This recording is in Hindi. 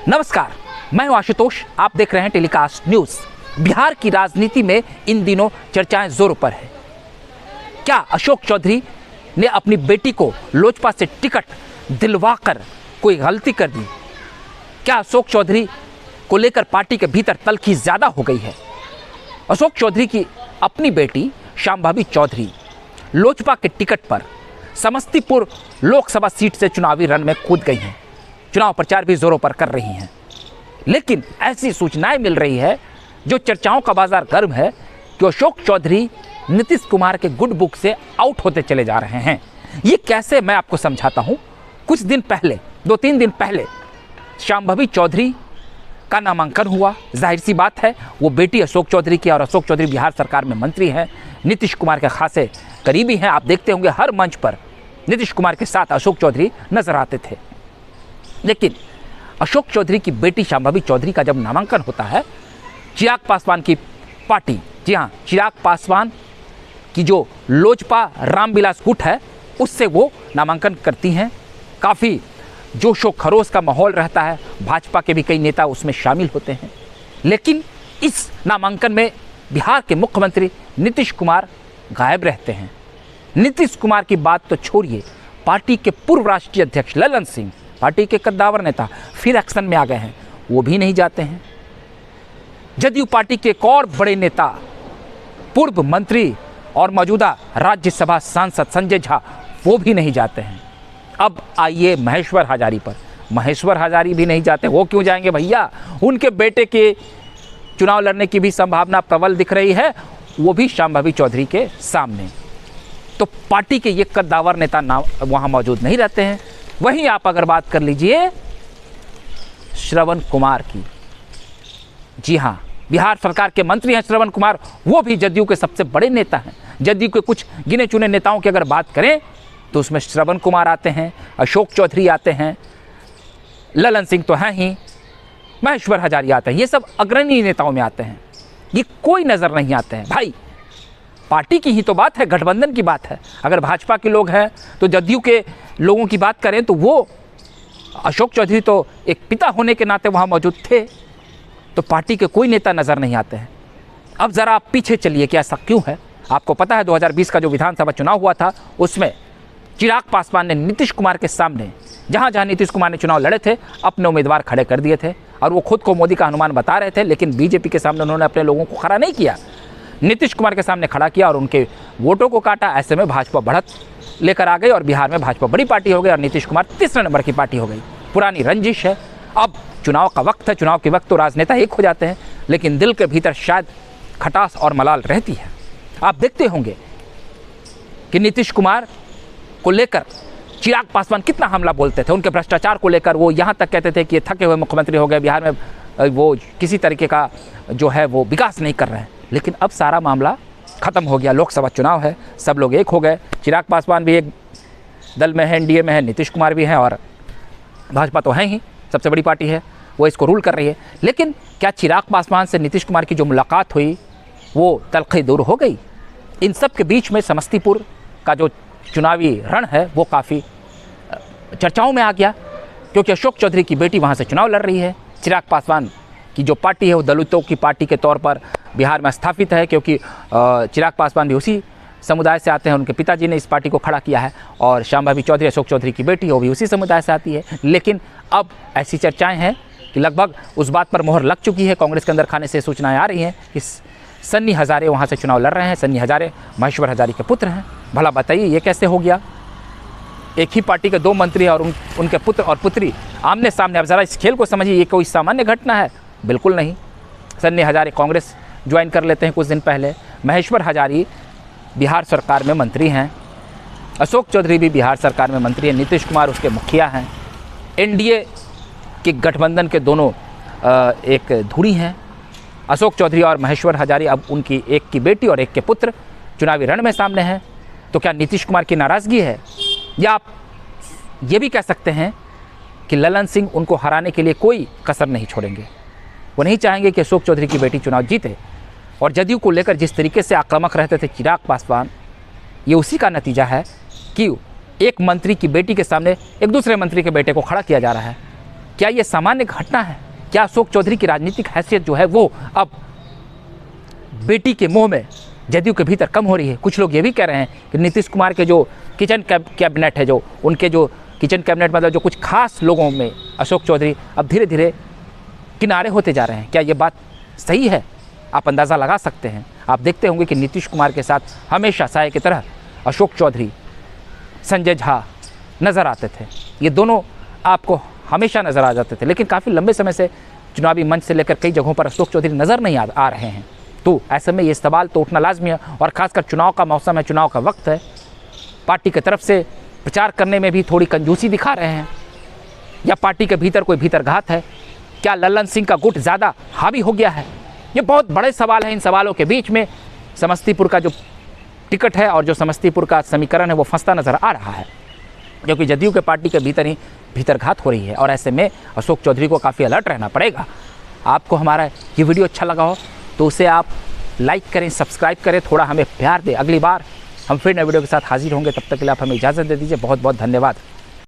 नमस्कार, मैं हूं आशुतोष। आप देख रहे हैं टेलीकास्ट न्यूज। बिहार की राजनीति में इन दिनों चर्चाएं जोरों पर है। क्या अशोक चौधरी ने अपनी बेटी को लोजपा से टिकट दिलवाकर कोई गलती कर दी? क्या अशोक चौधरी को लेकर पार्टी के भीतर तल्खी ज्यादा हो गई है? अशोक चौधरी की अपनी बेटी शांभवी चौधरी लोजपा के टिकट पर समस्तीपुर लोकसभा सीट से चुनावी रण में कूद गई हैं। चुनाव प्रचार भी जोरों पर कर रही हैं, लेकिन ऐसी सूचनाएं मिल रही है जो चर्चाओं का बाजार गर्म है कि अशोक चौधरी नीतीश कुमार के गुड बुक से आउट होते चले जा रहे हैं। ये कैसे, मैं आपको समझाता हूं। कुछ दिन पहले, 2-3 दिन पहले शांभवी चौधरी का नामांकन हुआ। जाहिर सी बात है, वो बेटी अशोक चौधरी की, और अशोक चौधरी बिहार सरकार में मंत्री हैं, नीतीश कुमार के खासे करीबी हैं। आप देखते होंगे हर मंच पर नीतीश कुमार के साथ अशोक चौधरी नजर आते थे। लेकिन अशोक चौधरी की बेटी शांभवी चौधरी का जब नामांकन होता है, चिराग पासवान की पार्टी, जी हाँ, चिराग पासवान की जो लोजपा रामविलास गुट है, उससे वो नामांकन करती हैं। काफ़ी जोशो खरोश का माहौल रहता है, भाजपा के भी कई नेता उसमें शामिल होते हैं। लेकिन इस नामांकन में बिहार के मुख्यमंत्री नीतीश कुमार गायब रहते हैं। नीतीश कुमार की बात तो छोड़िए, पार्टी के पूर्व राष्ट्रीय अध्यक्ष ललन सिंह, पार्टी के कद्दावर नेता, फिर एक्शन में आ गए हैं, वो भी नहीं जाते हैं। जदयू पार्टी के एक और बड़े नेता, पूर्व मंत्री और मौजूदा राज्यसभा सांसद संजय झा, वो भी नहीं जाते हैं। अब आइए महेश्वर हजारी पर। महेश्वर हजारी भी नहीं जाते। वो क्यों जाएंगे भैया? उनके बेटे के चुनाव लड़ने की भी संभावना प्रबल दिख रही है, वो भी शांभवी चौधरी के सामने। तो पार्टी के ये कद्दावर नेता ना वहाँ मौजूद नहीं रहते हैं। वहीं आप अगर बात कर लीजिए श्रवण कुमार की, जी हाँ, बिहार सरकार के मंत्री हैं श्रवण कुमार, वो भी जदयू के सबसे बड़े नेता हैं। जदयू के कुछ गिने चुने नेताओं की अगर बात करें तो उसमें श्रवण कुमार आते हैं, अशोक चौधरी आते हैं, ललन सिंह तो हैं ही, महेश्वर हजारी आते हैं। ये सब अग्रणी नेताओं में आते हैं। ये कोई नज़र नहीं आते हैं। भाई, पार्टी की ही तो बात है, गठबंधन की बात है। अगर भाजपा के लोग हैं तो जदयू के लोगों की बात करें तो वो अशोक चौधरी तो एक पिता होने के नाते वहाँ मौजूद थे। तो पार्टी के कोई नेता नज़र नहीं आते हैं। अब ज़रा आप पीछे चलिए कि ऐसा क्यों है। आपको पता है 2020 का जो विधानसभा चुनाव हुआ था, उसमें चिराग पासवान ने नीतीश कुमार के सामने, जहाँ जहाँ नीतीश कुमार ने चुनाव लड़े थे, अपने उम्मीदवार खड़े कर दिए थे, और वो खुद को मोदी का हनुमान बता रहे थे। लेकिन बीजेपी के सामने उन्होंने अपने लोगों को खड़ा नहीं किया, नीतीश कुमार के सामने खड़ा किया और उनके वोटों को काटा। ऐसे में भाजपा बढ़त लेकर आ गई और बिहार में भाजपा बड़ी पार्टी हो गई और नीतीश कुमार तीसरे नंबर की पार्टी हो गई। पुरानी रंजिश है। अब चुनाव का वक्त है, चुनाव के वक्त तो राजनेता एक हो जाते हैं, लेकिन दिल के भीतर शायद खटास और मलाल रहती है। आप देखते होंगे कि नीतीश कुमार को लेकर चिराग पासवान कितना हमला बोलते थे। उनके भ्रष्टाचार को लेकर वो यहाँ तक कहते थे कि ये थके हुए मुख्यमंत्री हो गए, बिहार में वो किसी तरीके का जो है वो विकास नहीं कर रहे हैं। लेकिन अब सारा मामला ख़त्म हो गया। लोकसभा चुनाव है, सब लोग एक हो गए। चिराग पासवान भी एक दल में है, एनडीए में है, नीतीश कुमार भी हैं, और भाजपा तो है ही, सबसे बड़ी पार्टी है, वो इसको रूल कर रही है। लेकिन क्या चिराग पासवान से नीतीश कुमार की जो मुलाकात हुई वो तलखी दूर हो गई? इन सब के बीच में समस्तीपुर का जो चुनावी रण है वो काफ़ी चर्चाओं में आ गया, क्योंकि अशोक चौधरी की बेटी वहाँ से चुनाव लड़ रही है। चिराग पासवान की जो पार्टी है वो दलितों की पार्टी के तौर पर बिहार में स्थापित है, क्योंकि चिराग पासवान भी उसी समुदाय से आते हैं। उनके पिताजी ने इस पार्टी को खड़ा किया है, और शांभवी चौधरी, अशोक चौधरी की बेटी, वो भी उसी समुदाय से आती है। लेकिन अब ऐसी चर्चाएं हैं कि लगभग उस बात पर मोहर लग चुकी है। कांग्रेस के अंदर खाने से सूचनाएं आ रही हैं कि सन्नी हजारे वहाँ से चुनाव लड़ रहे हैं। सन्नी हजारे महेश्वर हजारी के पुत्र हैं। भला बताइए ये कैसे हो गया? एक ही पार्टी के 2 मंत्री और उनके पुत्र और पुत्री आमने सामने। अब ज़रा इस खेल को समझिए, ये कोई सामान्य घटना है? बिल्कुल नहीं। सन्नी हजारे कांग्रेस ज्वाइन कर लेते हैं कुछ दिन पहले। महेश्वर हजारी बिहार सरकार में मंत्री हैं। अशोक चौधरी भी बिहार सरकार में मंत्री हैं। नीतीश कुमार उसके मुखिया हैं। एनडीए के गठबंधन के दोनों एक धुरी हैं। अशोक चौधरी और महेश्वर हजारी, अब उनकी एक की बेटी और एक के पुत्र चुनावी रण में सामने हैं। तो क्या नीतीश कुमार की नाराज़गी है? या आप ये भी कह सकते हैं कि ललन सिंह उनको हराने के लिए कोई कसर नहीं छोड़ेंगे। वो नहीं चाहेंगे कि अशोक चौधरी की बेटी चुनाव जीते। और जदयू को लेकर जिस तरीके से आक्रामक रहते थे चिराग पासवान, ये उसी का नतीजा है कि एक मंत्री की बेटी के सामने एक दूसरे मंत्री के बेटे को खड़ा किया जा रहा है। क्या ये सामान्य घटना है? क्या अशोक चौधरी की राजनीतिक हैसियत जो है वो अब बेटी के मोह में जदयू के भीतर कम हो रही है? कुछ लोग ये भी कह रहे हैं कि नीतीश कुमार के जो किचन कैबिनेट है, जो उनके जो किचन कैबिनेट मतलब जो कुछ खास लोगों में अशोक चौधरी अब धीरे धीरे किनारे होते जा रहे हैं। क्या ये बात सही है? आप अंदाज़ा लगा सकते हैं। आप देखते होंगे कि नीतीश कुमार के साथ हमेशा साय की तरह अशोक चौधरी, संजय झा नज़र आते थे। ये दोनों आपको हमेशा नज़र आ जाते थे, लेकिन काफ़ी लंबे समय से चुनावी मंच से लेकर कई जगहों पर अशोक चौधरी नज़र नहीं आ रहे हैं। तो ऐसे में ये सवाल तो उठना लाजमी है, और ख़ासकर चुनाव का मौसम है, चुनाव का वक्त है। पार्टी की तरफ से प्रचार करने में भी थोड़ी कंजूसी दिखा रहे हैं, या पार्टी के भीतर कोई भीतरघात है? क्या लल्लन सिंह का गुट ज़्यादा हावी हो गया है? ये बहुत बड़े सवाल हैं। इन सवालों के बीच में समस्तीपुर का जो टिकट है और जो समस्तीपुर का समीकरण है वो फंसता नज़र आ रहा है, क्योंकि जदयू के पार्टी के भीतर ही भीतरघात हो रही है, और ऐसे में अशोक चौधरी को काफ़ी अलर्ट रहना पड़ेगा। आपको हमारा ये वीडियो अच्छा लगा हो तो उसे आप लाइक करें, सब्सक्राइब करें, थोड़ा हमें प्यार दें। अगली बार हम फिर नए वीडियो के साथ हाजिर होंगे, तब तक के लिए आप हमें इजाज़त दे दीजिए। बहुत बहुत धन्यवाद।